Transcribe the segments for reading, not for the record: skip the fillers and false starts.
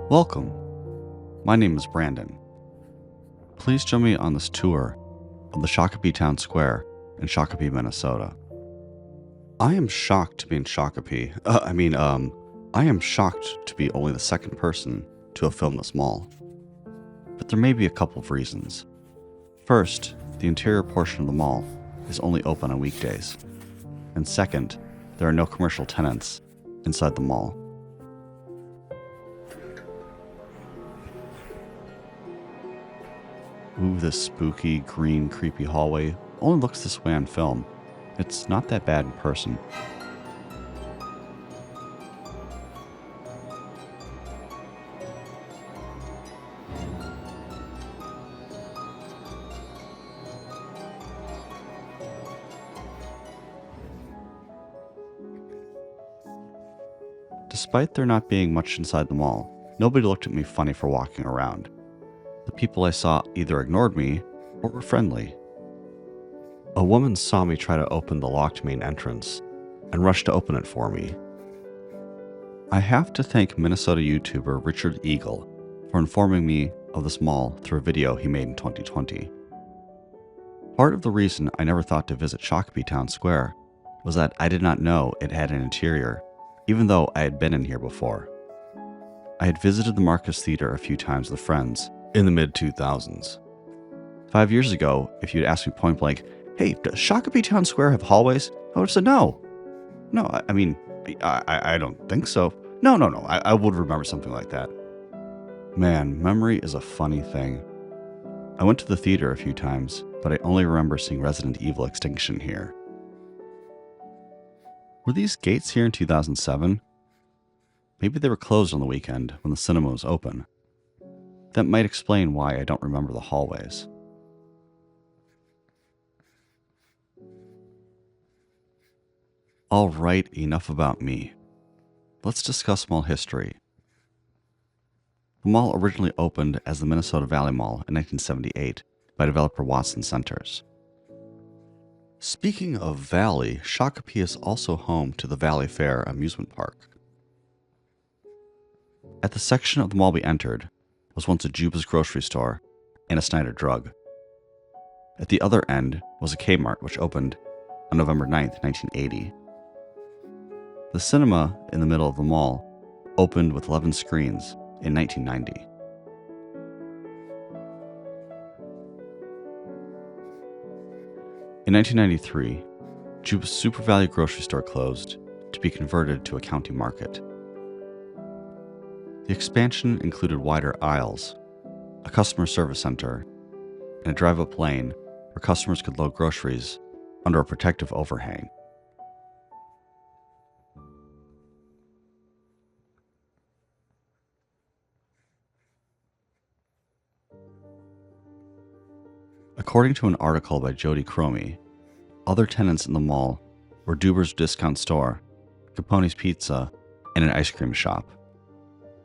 Welcome. My name is Brandon. Please join me on this tour of the Shakopee Town Square in Shakopee, Minnesota. I am shocked to be in Shakopee. I am shocked to be only the second person to have filmed this mall. But there may be a couple of reasons. First, the interior portion of the mall is only open on weekdays. And second, there are no commercial tenants inside the mall. Ooh, this spooky, green, creepy hallway only looks this way on film. It's not that bad in person. Despite there not being much inside the mall, nobody looked at me funny for walking around. The people I saw either ignored me or were friendly. A woman saw me try to open the locked main entrance and rushed to open it for me. I have to thank Minnesota YouTuber Richard Eagle for informing me of this mall through a video he made in 2020. Part of the reason I never thought to visit Shakopee Town Square was that I did not know it had an interior, even though I had been in here before. I had visited the Marcus Theater a few times with friends in the mid-2000s. 5 years ago, if you'd asked me point blank, hey, does Shakopee Town Square have hallways? I would have said no. I don't think so. No, I would remember something like that. Man, memory is a funny thing. I went to the theater a few times, but I only remember seeing Resident Evil Extinction here. Were these gates here in 2007? Maybe they were closed on the weekend when the cinema was open. That might explain why I don't remember the hallways. Alright, enough about me. Let's discuss mall history. The mall originally opened as the Minnesota Valley Mall in 1978 by developer Watson Centers. Speaking of Valley, Shakopee is also home to the Valley Fair amusement park. At the section of the mall we entered was once a Juba's grocery store and a Snyder drug. At the other end was a Kmart which opened on November 9th, 1980. The cinema in the middle of the mall opened with 11 screens in 1990. In 1993, Juba's Super Value grocery store closed to be converted to a county market. The expansion included wider aisles, a customer service center, and a drive-up lane where customers could load groceries under a protective overhang. According to an article by Jody Cromie, other tenants in the mall were Duber's Discount Store, Capone's Pizza, and an ice cream shop.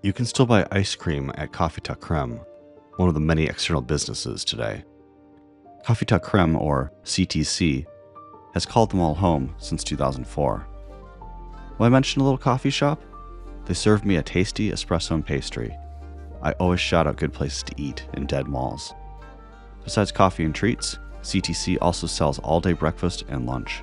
You can still buy ice cream at Coffee Tuck Creme, one of the many external businesses today. Coffee Tuck Creme, or CTC, has called the mall home since 2004. When I mentioned a little coffee shop, they served me a tasty espresso and pastry. I always shout out good places to eat in dead malls. Besides coffee and treats, CTC also sells all-day breakfast and lunch.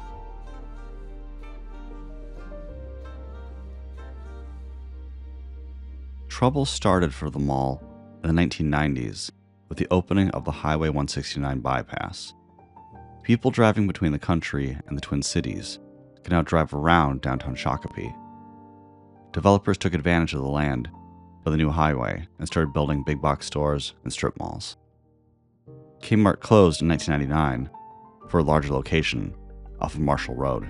Trouble started for the mall in the 1990s with the opening of the Highway 169 bypass. People driving between the country and the Twin Cities can now drive around downtown Shakopee. Developers took advantage of the land for the new highway and started building big box stores and strip malls. Kmart closed in 1999 for a larger location off of Marshall Road.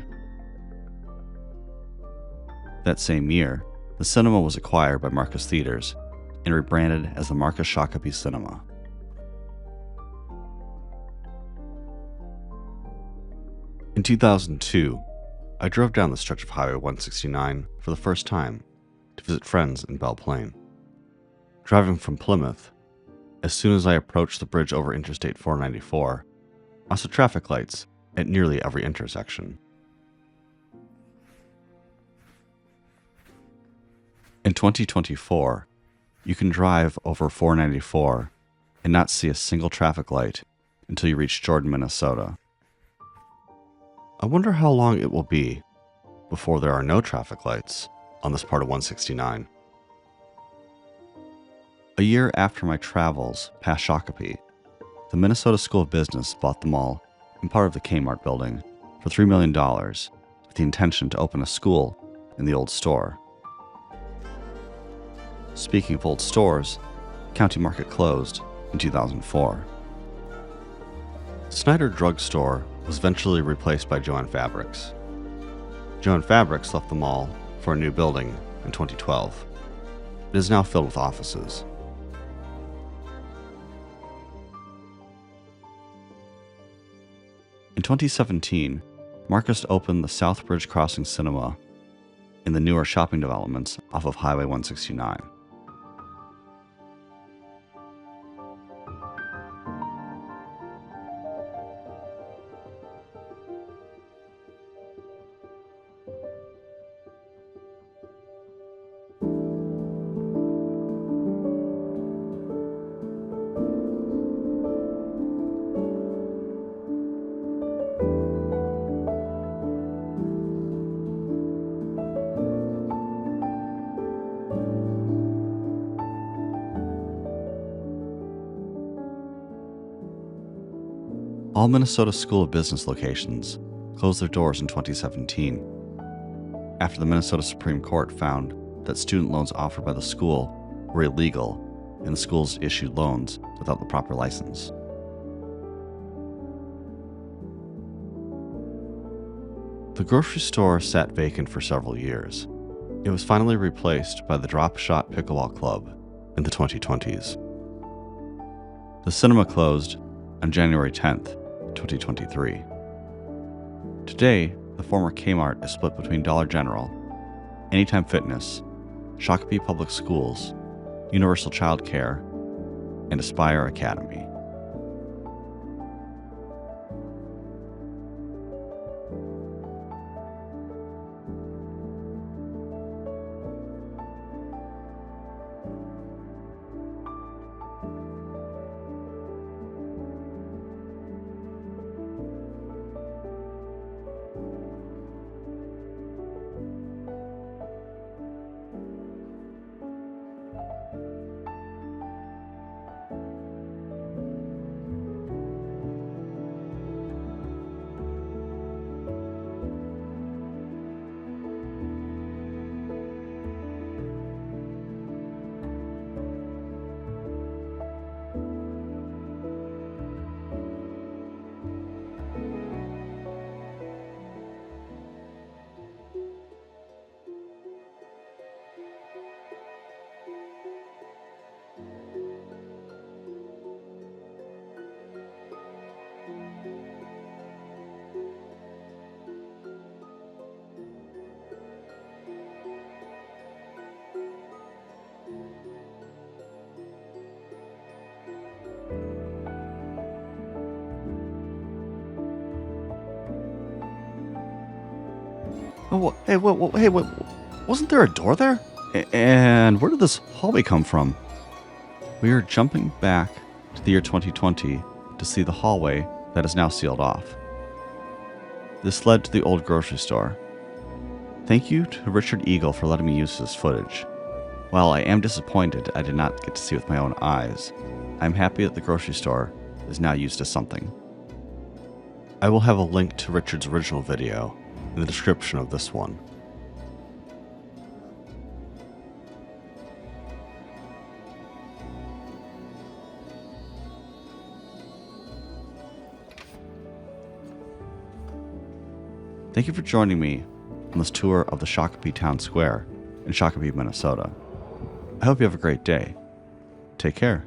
That same year, the cinema was acquired by Marcus Theaters and rebranded as the Marcus Shakopee Cinema. In 2002, I drove down the stretch of Highway 169 for the first time to visit friends in Belle Plaine. Driving from Plymouth, as soon as I approached the bridge over Interstate 494, I saw traffic lights at nearly every intersection. In 2024, You can drive over 494 and not see a single traffic light until you reach Jordan, Minnesota. I wonder how long it will be before there are no traffic lights on this part of 169. A year after my travels past Shakopee, the Minnesota School of Business bought the mall and part of the Kmart building for $3 million with the intention to open a school in the old store. Speaking of old stores, County Market closed in 2004. Snyder Drug Store was eventually replaced by Jo-Ann Fabrics. Jo-Ann Fabrics left the mall for a new building in 2012. It is now filled with offices. In 2017, Marcus opened the Southbridge Crossing Cinema in the newer shopping developments off of Highway 169. All Minnesota School of Business locations closed their doors in 2017 after the Minnesota Supreme Court found that student loans offered by the school were illegal and the schools issued loans without the proper license. The grocery store sat vacant for several years. It was finally replaced by the Drop Shot Pickleball Club in the 2020s. The cinema closed on January 10th, 2023. Today, the former Kmart is split between Dollar General, Anytime Fitness, Shakopee Public Schools, Universal Child Care, and Aspire Academy. Oh, hey, wait, wasn't there a door there? And where did this hallway come from? We are jumping back to the year 2020 to see the hallway that is now sealed off. This led to the old grocery store. Thank you to Richard Eagle for letting me use this footage. While I am disappointed I did not get to see with my own eyes, I'm happy that the grocery store is now used as something. I will have a link to Richard's original video in the description of this one. Thank you for joining me on this tour of the Shakopee Town Square in Shakopee, Minnesota. I hope you have a great day. Take care.